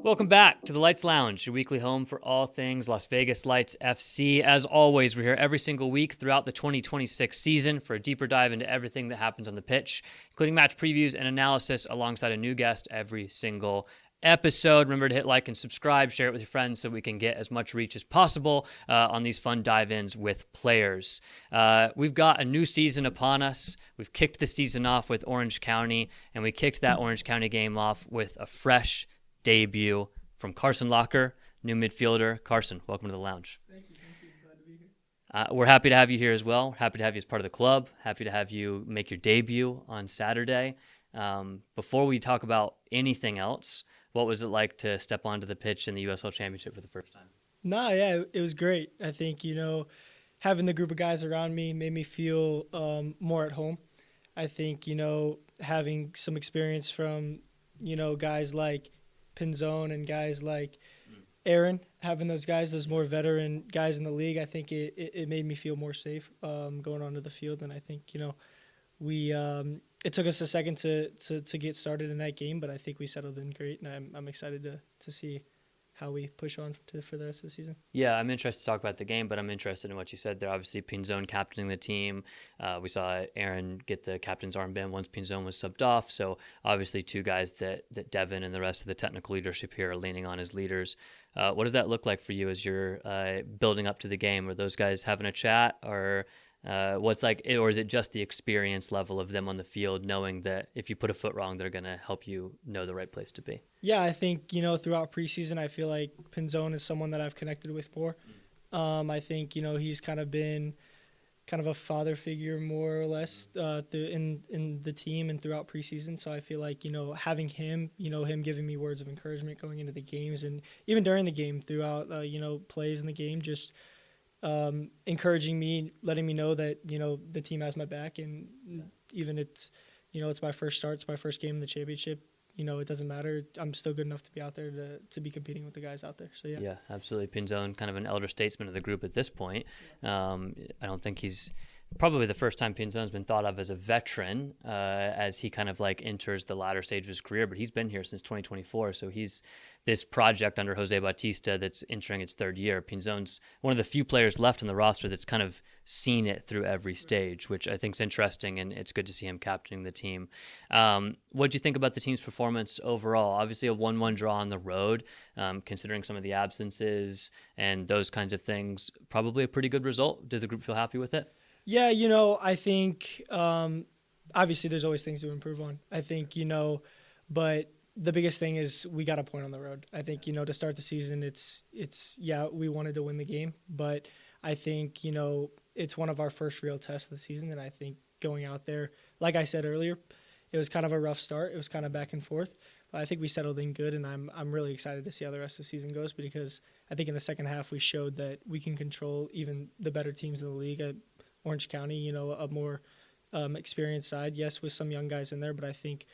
Welcome back to the Lights Lounge, your weekly home for all things Las Vegas Lights FC. As always, we're here every single week throughout the 2026 season for a deeper dive into everything that happens on the pitch, including match previews and analysis alongside a new guest every single episode. Remember to hit like and subscribe, share it with your friends so we can get as much reach as possible on these fun dive-ins with players. We've got a new season upon us. We've kicked the season off with Orange County, and we kicked that Orange County game off with a fresh debut from Carson Locker, new midfielder. Carson, welcome to the lounge. Thank you. Glad to be here. We're happy to have you here as well. Happy to have you as part of the club. Happy to have you make your debut on Saturday. Before we talk about anything else, what was it like to step onto the pitch in the USL Championship for the first time? It was great. I think, having the group of guys around me made me feel more at home. I think, having some experience from, guys like Pinzone and guys like Aaron, having those guys, those more veteran guys in the league, I think it made me feel more safe going onto the field. And I think, it took us a second to get started in that game, but I think we settled in great, and I'm excited to see how we push on for the rest of the season. Yeah, I'm interested to talk about the game, but I'm interested in what you said there. Obviously, Pinzone captaining the team. We saw Aaron get the captain's armband once Pinzone was subbed off. So obviously two guys that Devin and the rest of the technical leadership here are leaning on as leaders. What does that look like for you as you're building up to the game? Are those guys having a chat, or or is it just the experience level of them on the field, knowing that if you put a foot wrong, they're going to help you know the right place to be? Yeah, I think, throughout preseason, I feel like Pinzone is someone that I've connected with more. I think, he's kind of been a father figure more or less in the team and throughout preseason. So I feel like, having him, him giving me words of encouragement going into the games and even during the game throughout, plays in the game, just encouraging me, letting me know that, the team has my back. And even it's my first start, it's my first game in the championship. It doesn't matter. I'm still good enough to be out there to be competing with the guys out there. So, yeah. Yeah, absolutely. Pinzone, kind of an elder statesman of the group at this point. I don't think he's probably the first time Pinzone's been thought of as a veteran as he kind of enters the latter stage of his career, but he's been here since 2024. So he's this project under Jose Bautista that's entering its third year. Pinzone's one of the few players left in the roster that's kind of seen it through every stage, which I think is interesting, and it's good to see him captaining the team. What do you think about the team's performance overall? Obviously a 1-1 draw on the road, considering some of the absences and those kinds of things, probably a pretty good result. Does the group feel happy with it? Yeah, I think obviously there's always things to improve on. I think, but the biggest thing is we got a point on the road. I think, to start the season, it's we wanted to win the game, but I think, it's one of our first real tests of the season. And I think going out there, like I said earlier, it was kind of a rough start. It was kind of back and forth, but I think we settled in good, and I'm really excited to see how the rest of the season goes, because I think in the second half we showed that we can control even the better teams in the league. Orange County, a more experienced side, yes, with some young guys in there, but I think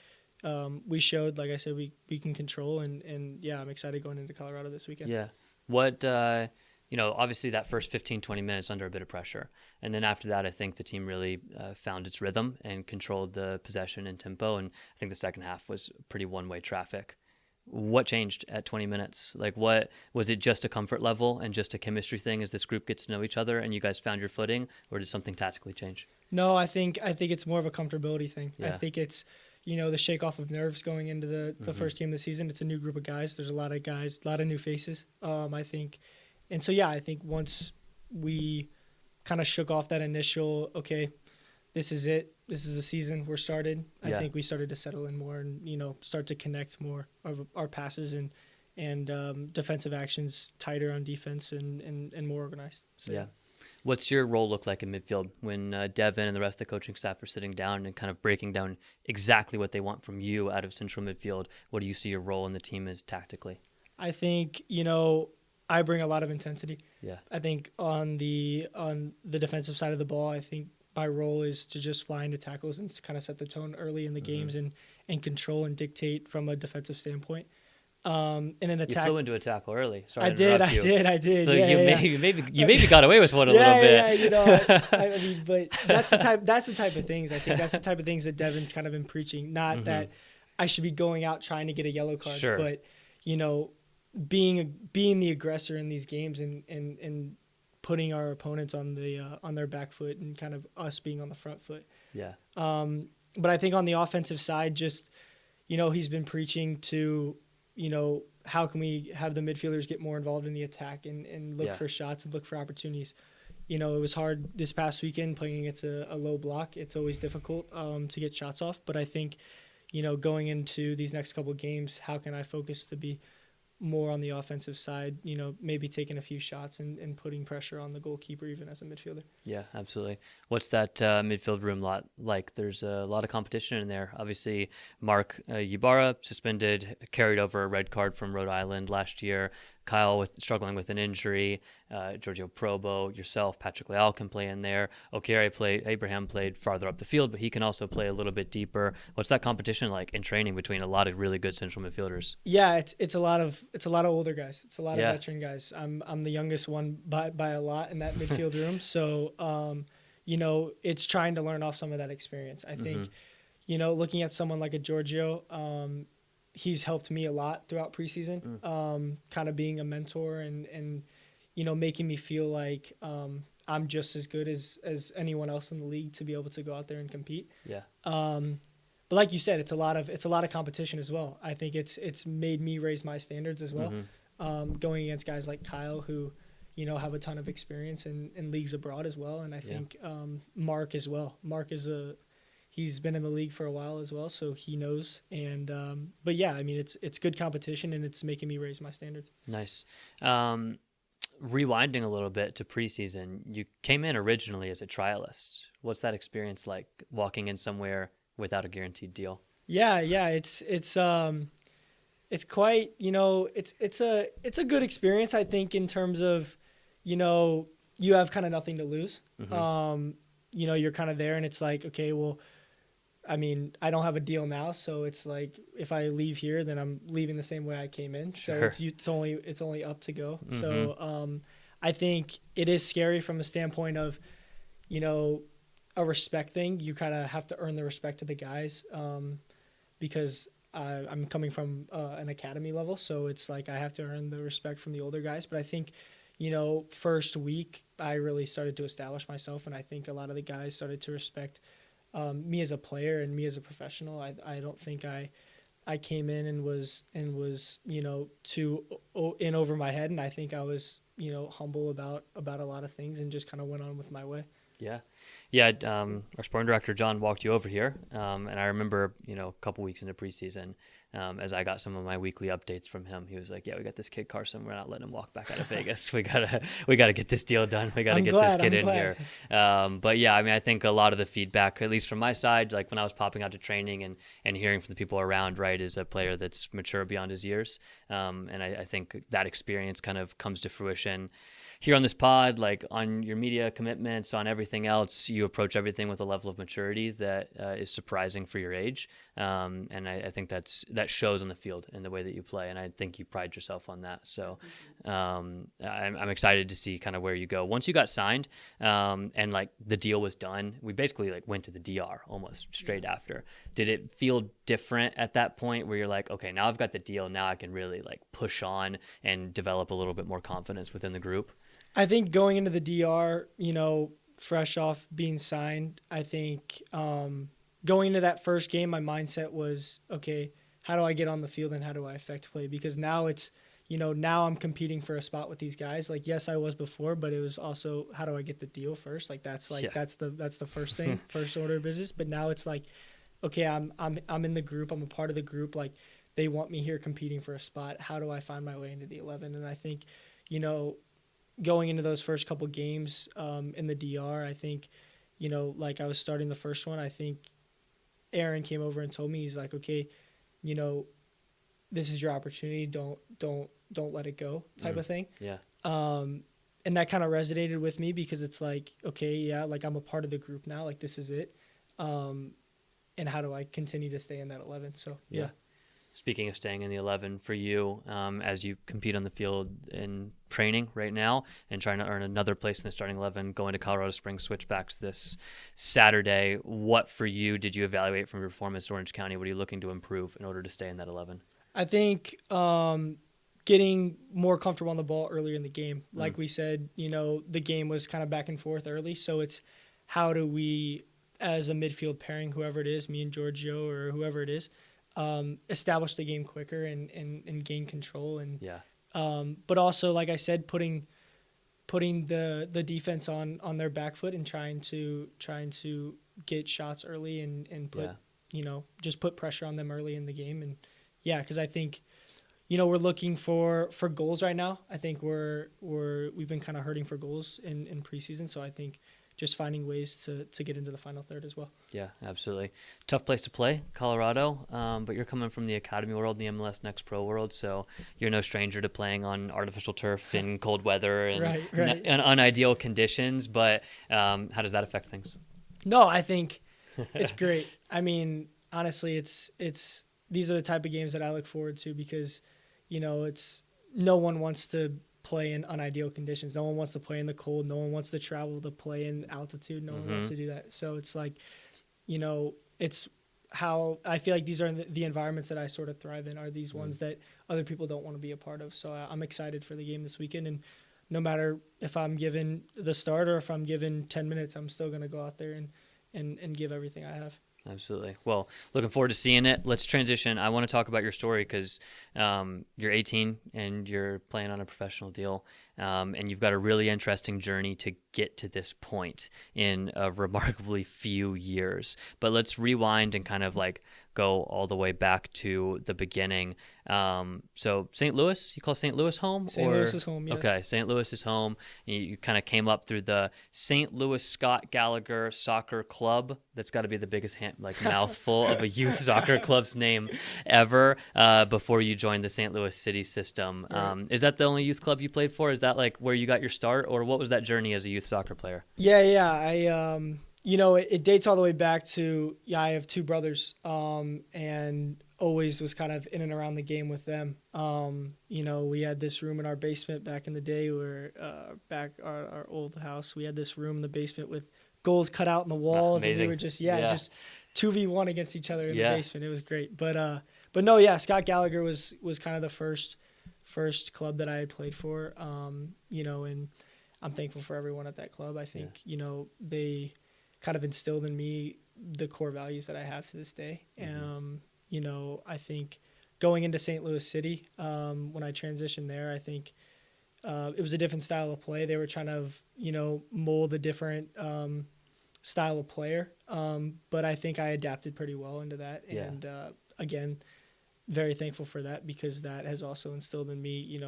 we showed, like I said, we can control, and yeah, I'm excited going into Colorado this weekend. Yeah. What, obviously that first 15, 20 minutes under a bit of pressure, and then after that, I think the team really found its rhythm and controlled the possession and tempo, and I think the second half was pretty one-way traffic. What changed at 20 minutes? What was it? Just a comfort level and just a chemistry thing as this group gets to know each other and you guys found your footing, or did something tactically change? No, I think it's more of a comfortability thing. Yeah. I think it's, the shake off of nerves going into the first game of the season. It's a new group of guys. There's a lot of guys, a lot of new faces, I think. And so, yeah, I think once we kind of shook off that initial, okay, this is it. This is the season. We're started. Yeah. I think we started to settle in more and, start to connect more of our passes and defensive actions tighter on defense and more organized. So, yeah. What's your role look like in midfield when Devin and the rest of the coaching staff are sitting down and kind of breaking down exactly what they want from you out of central midfield? What do you see your role in the team as tactically? I think, I bring a lot of intensity. Yeah. I think on the defensive side of the ball, I think my role is to just fly into tackles and kind of set the tone early in the games and control and dictate from a defensive standpoint. In an attack, you flew into a tackle early. Sorry I did. So yeah, you maybe got away with one a little bit. Yeah, I mean, but that's the type of things. I think that's the type of things that Devin's kind of been preaching. Not that I should be going out trying to get a yellow card, Sure. but being the aggressor in these games and putting our opponents on their back foot and kind of us being on the front foot. Yeah. But I think on the offensive side, just, he's been preaching to, how can we have the midfielders get more involved in the attack and look for shots and look for opportunities. It was hard this past weekend playing against a low block. It's always difficult to get shots off. But I think, going into these next couple of games, how can I focus to be more on the offensive side, maybe taking a few shots and putting pressure on the goalkeeper even as a midfielder. Yeah, absolutely. What's that midfield room lot like? There's a lot of competition in there. Obviously, Mark Ybarra suspended, carried over a red card from Rhode Island last year. Kyle struggling with an injury. Giorgio Probo, yourself, Patrick Leal can play in there. Abraham played farther up the field, but he can also play a little bit deeper. What's that competition like in training between a lot of really good central midfielders? Yeah, it's a lot of older guys. It's a lot of veteran guys. I'm the youngest one by a lot in that midfield room. So it's trying to learn off some of that experience. I think, looking at someone like a Giorgio, he's helped me a lot throughout preseason, kind of being a mentor and making me feel like I'm just as good as anyone else in the league to be able to go out there and compete. Yeah. But like you said, it's a lot of competition as well. I think it's made me raise my standards as well. Going against guys like Kyle who, have a ton of experience in leagues abroad as well. And I think Mark as well. Mark he's been in the league for a while as well, so he knows. And but yeah, I mean it's good competition and it's making me raise my standards. Nice. Rewinding a little bit to preseason, you came in originally as a trialist. What's that experience like, walking in somewhere without a guaranteed deal? Yeah, it's quite, it's a good experience, I think, in terms of, you have kind of nothing to lose. You're kind of there and it's like, okay, well, I mean, I don't have a deal now, so it's like if I leave here, then I'm leaving the same way I came in. Sure. So it's only up to go. So I think it is scary from the standpoint of, a respect thing. You kind of have to earn the respect of the guys because I'm coming from an academy level, so it's like I have to earn the respect from the older guys. But I think, first week I really started to establish myself, and I think a lot of the guys started to respect me as a player and me as a professional. I don't think I came in and was too in over my head, and I think I was humble about a lot of things and just kind of went on with my way. Yeah. Our sporting director John walked you over here, and I remember a couple weeks into preseason, as I got some of my weekly updates from him, he was like, "Yeah, we got this kid Carson. We're not letting him walk back out of Vegas. We gotta get this deal done. We gotta get this kid in here." But yeah, I mean, I think a lot of the feedback, at least from my side, like when I was popping out to training and hearing from the people around, right, is a player that's mature beyond his years, and I think that experience kind of comes to fruition here on this pod, like on your media commitments, on everything else. You approach everything with a level of maturity that is surprising for your age, and I think that shows on the field in the way that you play, and I think you pride yourself on that. So I'm excited to see kind of where you go once you got signed, and like the deal was done. We basically like went to the DR almost straight after. Did it feel different at that point where you're like, okay, now I've got the deal, now I can really like push on and develop a little bit more confidence within the group? I think going into the DR, fresh off being signed, I think going into that first game, my mindset was, okay, how do I get on the field and how do I affect play? Because now it's, now I'm competing for a spot with these guys. Like, yes, I was before, but it was also, how do I get the deal first? Like, that's the first thing, first order of business. But now it's like, okay, I'm in the group. I'm a part of the group. Like, they want me here competing for a spot. How do I find my way into the 11? And I think, going into those first couple games in the DR, I think, like I was starting the first one, I think Aaron came over and told me, he's like, okay, this is your opportunity. Don't let it go type of thing. Yeah. And that kind of resonated with me because it's like, okay, yeah, like I'm a part of the group now. Like this is it. And how do I continue to stay in that 11? So, yeah. Speaking of staying in the 11 for you, as you compete on the field in training right now and trying to earn another place in the starting 11, going to Colorado Springs Switchbacks this Saturday, what for you did you evaluate from your performance at Orange County? What are you looking to improve in order to stay in that 11? I think getting more comfortable on the ball earlier in the game. Like we said, the game was kind of back and forth early. So it's how do we, as a midfield pairing, whoever it is, me and Giorgio or whoever it is, establish the game quicker and gain control. And but also, like I said, putting the defense on their back foot and trying to get shots early and put just put pressure on them early in the game. And because I think we're looking for goals right now. I think we've been kind of hurting for goals in preseason. So I think just finding ways to get into the final third as well. Yeah, absolutely. Tough place to play, Colorado, but you're coming from the academy world, the MLS Next Pro world, so you're no stranger to playing on artificial turf in cold weather and, and unideal conditions. But how does that affect things? No, I think it's great. I mean, honestly, it's these are the type of games that I look forward to because it's no one wants to play in unideal conditions. No one wants to play in the cold. No one wants to travel to play in altitude. No one wants to do that. So it's like, it's how I feel like these are the environments that I sort of thrive in are these ones that other people don't want to be a part of. So I'm excited for the game this weekend. And no matter if I'm given the start or if I'm given 10 minutes, I'm still going to go out there and give everything I have. Absolutely. Well, looking forward to seeing it. Let's transition. I want to talk about your story because you're 18 and you're playing on a professional deal, and you've got a really interesting journey to get to this point in a remarkably few years. But let's rewind and kind of like go all the way back to the beginning. So St. Louis, you call St.Louis home? St. Louis is home, yes. Okay, St. Louis is home. You kind of came up through the St. Louis Scott Gallagher Soccer Club. That's got to be the biggest mouthful of a youth soccer club's name ever before you joined the St. Louis City system. Right. Is that the only youth club you played for? Is that like where you got your start, or what was that journey as a youth soccer player? Yeah. It dates all the way back to, I have two brothers, and always was kind of in and around the game with them. We had this room in our basement back in the day where back our old house, we had this room in the basement with goals cut out in the walls. Amazing. And we were just 2v1 against each other in the basement. It was great. But no, Scott Gallagher was kind of the first club that I had played for, and I'm thankful for everyone at that club. I think, they kind of instilled in me the core values that I have to this day. I think going into St. Louis City, when I transitioned there, I think it was a different style of play. They were trying to, mold a different style of player. But I think I adapted pretty well into that. Yeah. And again, very thankful for that because that has also instilled in me,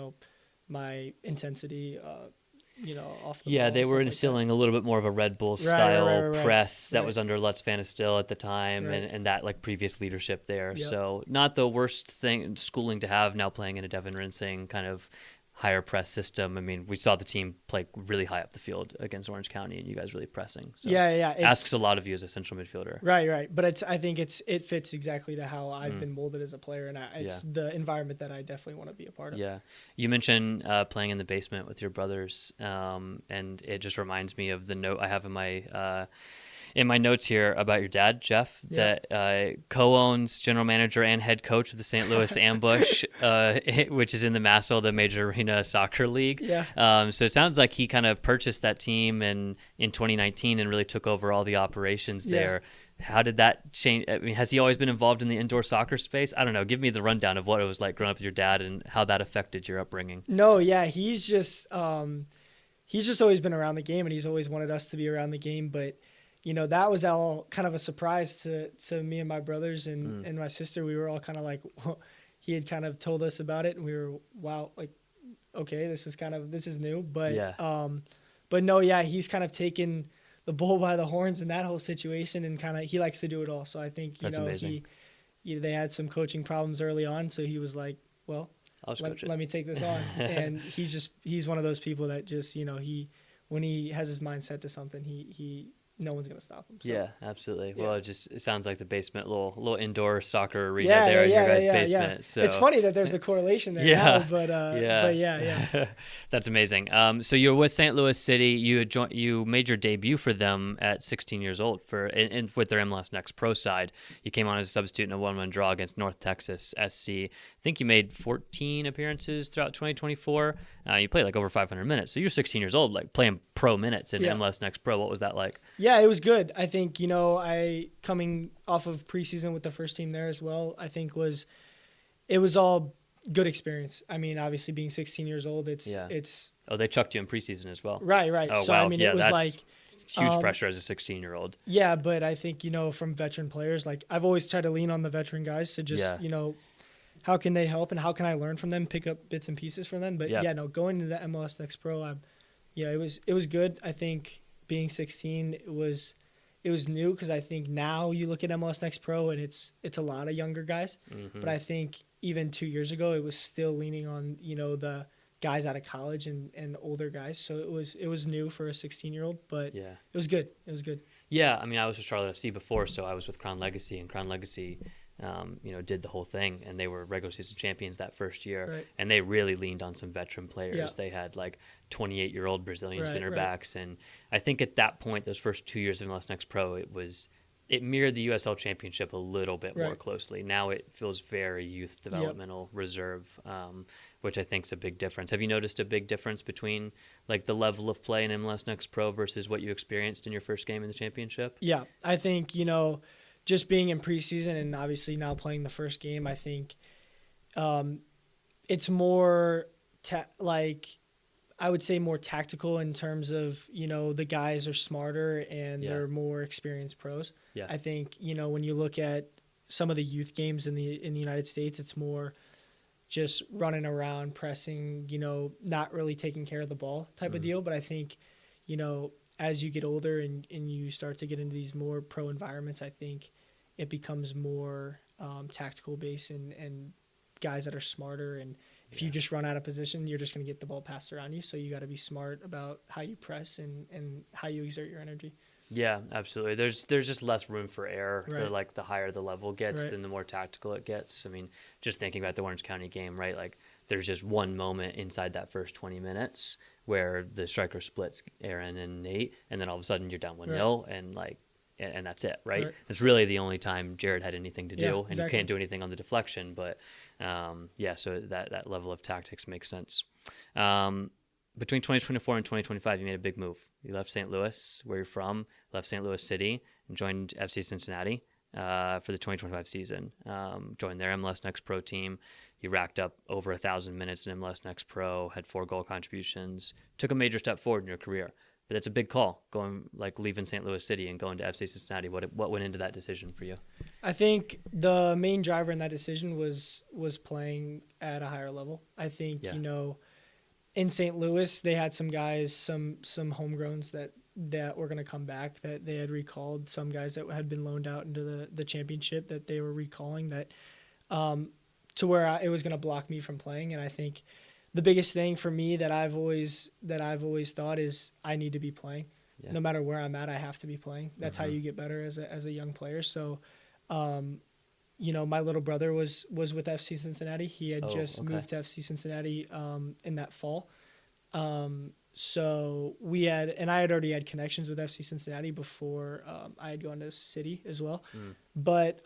my intensity, off the ball. They were instilling a little bit more of a Red Bull style press that was under Lutz Van Astil at the time, and that like previous leadership there. Yep. So not the worst schooling to have now playing in a Devin Rinsing kind of higher press system. I mean, we saw the team play really high up the field against Orange County, and you guys really pressing. So asks a lot of you as a central midfielder. Right. But I think it fits exactly to how I've been molded as a player, and it's the environment that I definitely want to be a part of. Yeah. You mentioned playing in the basement with your brothers, and it just reminds me of the note I have in my notes here about your dad, Jeff, that co-owns general manager and head coach of the St. Louis Ambush, which is in the Massel, the Major Arena Soccer League. Yeah. So it sounds like he kind of purchased that team in 2019 and really took over all the operations there. How did that change? I mean, has he always been involved in the indoor soccer space? I don't know. Give me the rundown of what it was like growing up with your dad and how that affected your upbringing. No, he's just always been around the game, and he's always wanted us to be around the game, but that was all kind of a surprise to me and my brothers and my sister. We were all kind of like, he had kind of told us about it, and we were, wow, like, okay, this is new. But no, he's kind of taken the bull by the horns in that whole situation, and kind of, he likes to do it all. So I think, they had some coaching problems early on. So he was like, well, let me take this on. And he's one of those people that just, when he has his mind set to something, he no one's going to stop him. So. Yeah, absolutely. Yeah. Well, it sounds like the basement, little indoor soccer arena there in your guys' basement. Yeah. So it's funny that there's a correlation there now, but yeah. That's amazing. So you're with St. Louis City. You made your debut for them at 16 years old with their MLS Next Pro side. You came on as a substitute in a 1-1 draw against North Texas SC. I think you made 14 appearances throughout 2024. You played like over 500 minutes. So you're 16 years old, like playing pro minutes in MLS Next Pro. What was that like? Yeah, it was good. I think, I coming off of preseason with the first team there as well, I think it was all good experience. I mean, obviously being 16 years old, it's Oh, they chucked you in preseason as well. Right. Oh, so wow. I mean, it was like huge pressure as a 16-year-old. Yeah, but I think, from veteran players, like I've always tried to lean on the veteran guys to just, how can they help and how can I learn from them, pick up bits and pieces from them. But going into the MLS Next Pro, it was good. I think being 16, it was new because I think now you look at MLS Next Pro and it's a lot of younger guys. Mm-hmm. But I think even 2 years ago, it was still leaning on, the guys out of college and older guys. So it was new for a 16-year-old, but it was good. It was good. Yeah, I mean, I was with Charlotte FC before, so I was with Crown Legacy, and Crown Legacy did the whole thing, and they were regular season champions that first year, right. And they really leaned on some veteran players. Yeah. They had like 28-year-old Brazilian center backs, and I think at that point, those first 2 years of MLS Next Pro, it mirrored the USL Championship a little bit more closely. Now it feels very youth developmental reserve, which I think is a big difference. Have you noticed a big difference between like the level of play in MLS Next Pro versus what you experienced in your first game in the championship? Yeah, I think, just being in preseason and obviously now playing the first game, I think it's more I would say more tactical in terms of, the guys are smarter and they're more experienced pros. Yeah. I think, when you look at some of the youth games in the United States, it's more just running around, pressing, not really taking care of the ball type of deal. But I think, as you get older and you start to get into these more pro environments, I think it becomes more tactical based and guys that are smarter. And if you just run out of position, you're just going to get the ball passed around you. So you got to be smart about how you press and how you exert your energy. Yeah, absolutely. There's just less room for error. Right. Like the higher the level gets, then the more tactical it gets. I mean, just thinking about the Orange County game, right? Like there's just one moment inside that first 20 minutes where the striker splits Aaron and Nate, and then all of a sudden you're down 1-0, and that's it, right? It's really the only time Jared had anything to do, and you can't do anything on the deflection. But so that level of tactics makes sense. Between 2024 and 2025, you made a big move. You left St. Louis, where you're from, left St. Louis City, and joined FC Cincinnati for the 2025 season. Joined their MLS Next Pro team. You racked up over 1,000 minutes in MLS Next Pro, had 4 goal contributions, took a major step forward in your career. But it's a big call, leaving St. Louis City and going to FC Cincinnati. What went into that decision for you? I think the main driver in that decision was playing at a higher level. I think, in St. Louis, they had some guys, some homegrowns that were going to come back, that they had recalled, some guys that had been loaned out into the championship that they were recalling, that to where it was going to block me from playing. And I think the biggest thing for me that I've always thought is I need to be playing. Yeah. No matter where I'm at, I have to be playing. That's how you get better as a young player. So, my little brother was with FC Cincinnati. He had moved to FC Cincinnati in that fall. So we had, and I had already had connections with FC Cincinnati before I had gone to City as well. But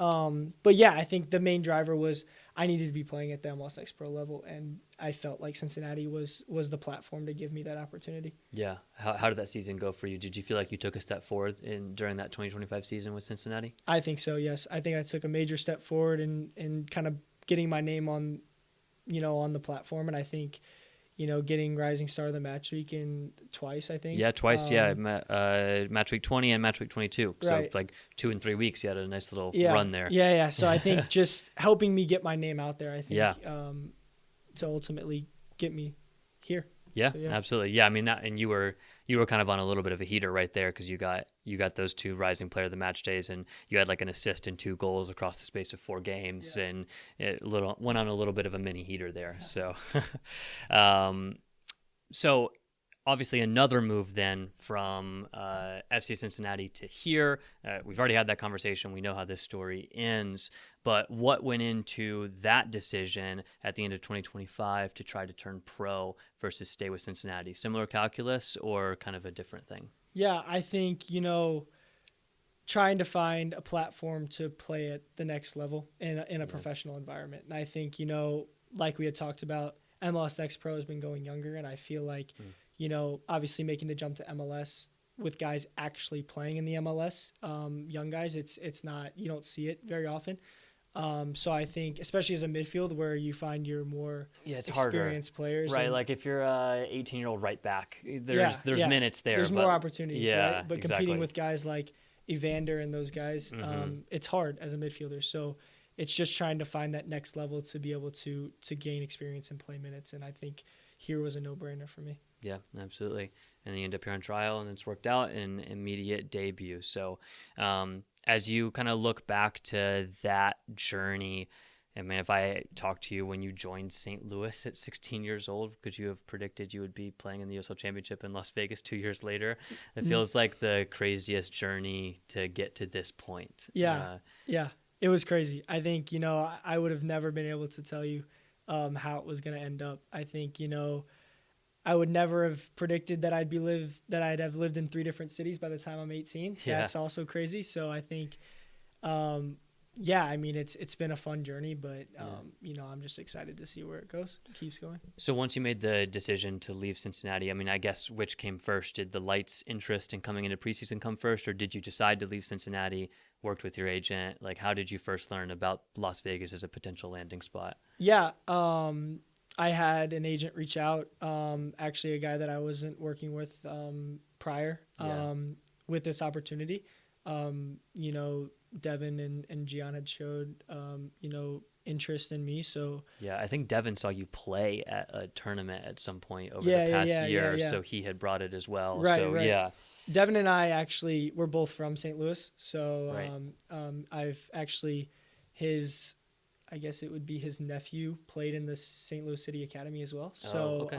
yeah, I think the main driver was I needed to be playing at the MLS Next Pro level, and I felt like Cincinnati was the platform to give me that opportunity. Yeah. How did that season go for you? Did you feel like you took a step forward during that 2025 season with Cincinnati? I think so, yes. I think I took a major step forward in kind of getting my name on the platform, and I think getting Rising Star of the Match Week twice, I think. Yeah, twice, Match Week 20 and Match Week 22. So, 2 and 3 weeks, you had a nice little run there. Yeah. So I think just helping me get my name out there, I think, to ultimately get me here. Yeah, so, absolutely. Yeah, I mean, and you were kind of on a little bit of a heater right there because you got those 2 Rising Player of the Match days, and you had like an assist and 2 goals across the space of 4 games, and it went on a little bit of a mini heater there. So, so obviously another move then from FC Cincinnati to here. We've already had that conversation. We know how this story ends. But what went into that decision at the end of 2025 to try to turn pro versus stay with Cincinnati? Similar calculus or kind of a different thing? Yeah, I think, trying to find a platform to play at the next level in a professional environment. And I think, like we had talked about, MLS Next Pro has been going younger, and I feel like, obviously making the jump to MLS with guys actually playing in the MLS, young guys, it's not, you don't see it very often. So I think, especially as a midfield where you find your more experienced players. Right, like if you're a 18-year-old right back, there's minutes there. There's more opportunities, yeah, right? But exactly. Competing with guys like Evander and those guys, it's hard as a midfielder. So it's just trying to find that next level to be able to gain experience and play minutes. And I think here was a no-brainer for me. Yeah, absolutely. And then you end up here on trial, and it's worked out in immediate debut. So as you kind of look back to that journey, I mean, if I talked to you when you joined St. Louis at 16 years old, could you have predicted you would be playing in the USL Championship in Las Vegas 2 years later? It feels like the craziest journey to get to this point. Yeah, it was crazy. I think, I would have never been able to tell you how it was going to end up. I think, I would never have predicted that I'd have lived in 3 different cities by the time I'm 18. Yeah. That's also crazy. So I think, I mean, it's been a fun journey, but I'm just excited to see where it goes. It keeps going. So once you made the decision to leave Cincinnati, I mean, I guess which came first? Did the Lights' interest in coming into preseason come first, or did you decide to leave Cincinnati, worked with your agent? Like, how did you first learn about Las Vegas as a potential landing spot? Yeah, I had an agent reach out, actually a guy that I wasn't working with prior with this opportunity. Devin and Gian had showed, interest in me. So yeah, I think Devin saw you play at a tournament at some point over the past year, so he had brought it as well. Right. Yeah. Devin and I actually, we're both from St. Louis. So I've actually I guess it would be his nephew played in the St. Louis City Academy as well. So,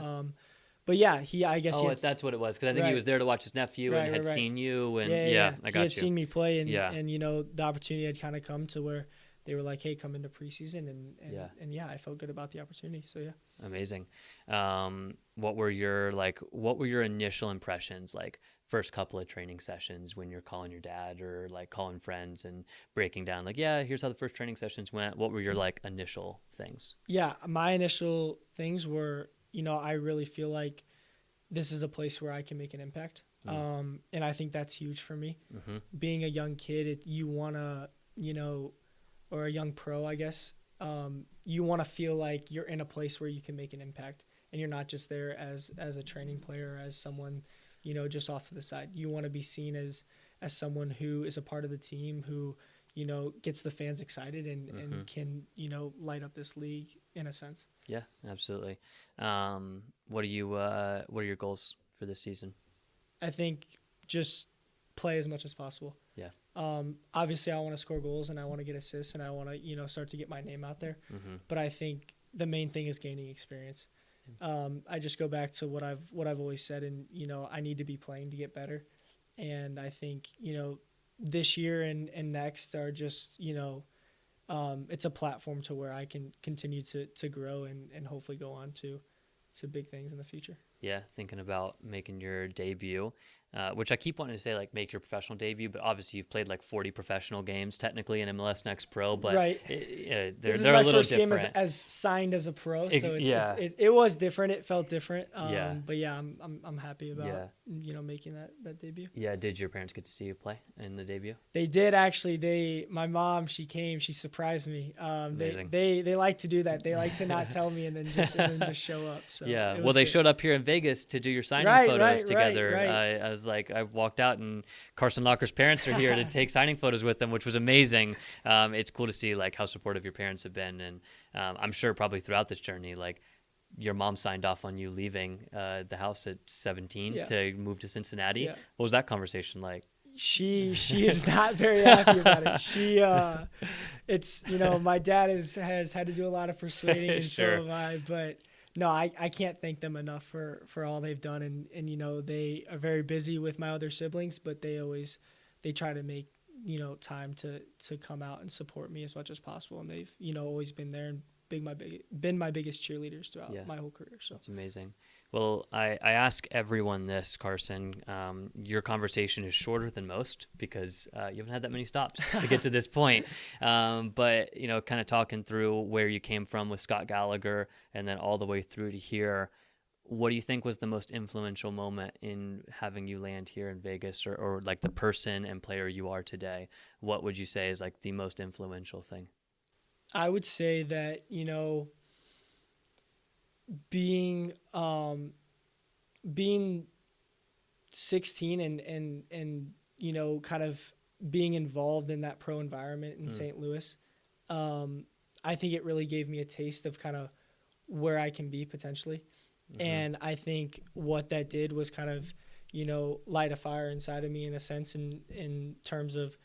but yeah, that's what it was. Cause I think he was there to watch his nephew and had seen you and I got you. He had seen me play and the opportunity had kind of come to where they were like, hey, come into preseason. And I felt good about the opportunity. So yeah. Amazing. What were your initial impressions? Like first couple of training sessions when you're calling your dad or like calling friends and breaking down like, yeah, here's how the first training sessions went. What were your like initial things? Yeah. My initial things were, I really feel like this is a place where I can make an impact. And I think that's huge for me. Being a young kid, you want to, or a young pro, I guess, you want to feel like you're in a place where you can make an impact and you're not just there as a training player, as someone, just off to the side. You want to be seen as someone who is a part of the team, who, gets the fans excited and can, light up this league in a sense. Yeah, absolutely. What are your goals for this season? I think just play as much as possible. Yeah. Obviously I want to score goals and I want to get assists and I want to, start to get my name out there. But I think the main thing is gaining experience. I just go back to what I've always said, and I need to be playing to get better. And I think this year and next are just it's a platform to where I can continue to grow and hopefully go on to big things in the future. Yeah, thinking about making your debut, which I keep wanting to say like make your professional debut, but obviously you've played like 40 professional games technically in MLS Next Pro, but they're this is a my little first different. game as signed as a pro, so it was different. It felt different. But yeah, I'm happy about making that debut. Yeah, did your parents get to see you play in the debut? They did actually. My mom, she came, she surprised me. They like to do that. They like to not tell me and then just show up. So yeah, well, they showed up here in Vegas to do your signing photos together. I was like, I walked out and Carson Locker's parents are here to take signing photos with them, which was amazing. It's cool to see like how supportive your parents have been, and I'm sure probably throughout this journey, like your mom signed off on you leaving the house at 17 to move to Cincinnati. Yeah. What was that conversation like? She is not very happy about it. She it's my dad has had to do a lot of persuading and so have I, but no, I can't thank them enough for all they've done. And, you know, they are very busy with my other siblings, but they try to make, you know, time to come out and support me as much as possible. And they've, you know, always been there and been my biggest cheerleaders throughout my whole career. So that's amazing. Well, I ask everyone this, Carson. Your conversation is shorter than most because you haven't had that many stops to get to this point. But, you know, kind of talking through where you came from with Scott Gallagher and then all the way through to here, what do you think was the most influential moment in having you land here in Vegas, or like the person and player you are today? What would you say is like the most influential thing? I would say that, you know, being 16 and you know, kind of being involved in that pro environment in St. Louis, I think it really gave me a taste of kind of where I can be potentially. And I think what that did was kind of, you know, light a fire inside of me in a sense, in terms of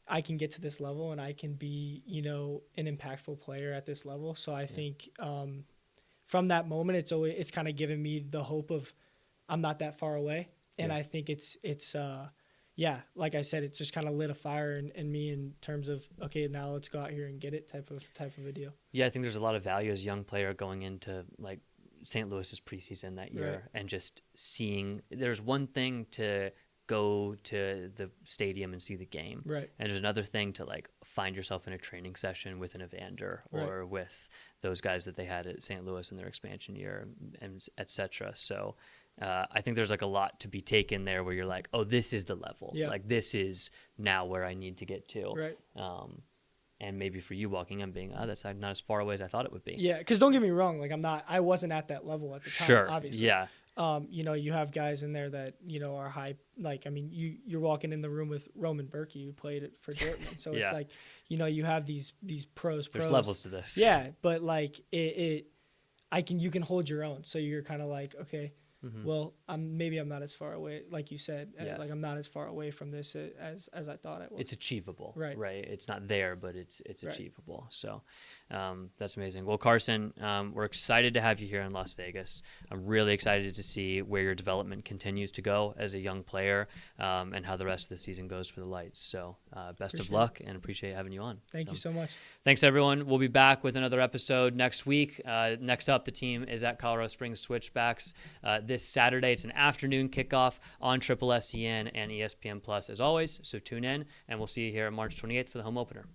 I can get to this level and I can be, you know, an impactful player at this level. So I think from that moment, it's kind of given me the hope of I'm not that far away. And I think it's like I said, it's just kind of lit a fire in me in terms of, okay, now let's go out here and get it type of a deal. Yeah, I think there's a lot of value as a young player going into like St. Louis's preseason that year, and just seeing, there's one thing to go to the stadium and see the game, right, and there's another thing to like find yourself in a training session with an Evander or with those guys that they had at St. Louis in their expansion year, and etc. So I think there's like a lot to be taken there where you're like, oh, this is the level, like this is now where I need to get to, right. And maybe for you walking in being, that's not as far away as I thought it would be. Yeah, because don't get me wrong, like I wasn't at that level at the time, obviously. Yeah. You know, you have guys in there that, you know, are high. Like, I mean, you're walking in the room with Roman Berkey, who played it for Dortmund. So it's like, you know, you have these pros. There's levels to this. Yeah, but like you can hold your own. So you're kind of like, okay, well, I'm not as far away, like you said. Like I'm not as far away from this as I thought it was. It's achievable, right? It's not there, but it's achievable. So that's amazing. Well, Carson, we're excited to have you here in Las Vegas. I'm really excited to see where your development continues to go as a young player, and how the rest of the season goes for the Lights. So best of luck, and appreciate having you on. Thank you so much. Thanks, everyone. We'll be back with another episode next week. Next up, the team is at Colorado Springs Switchbacks this Saturday. It's an afternoon kickoff on Triple SEN and ESPN Plus as always. So tune in, and we'll see you here on March 28th for the home opener.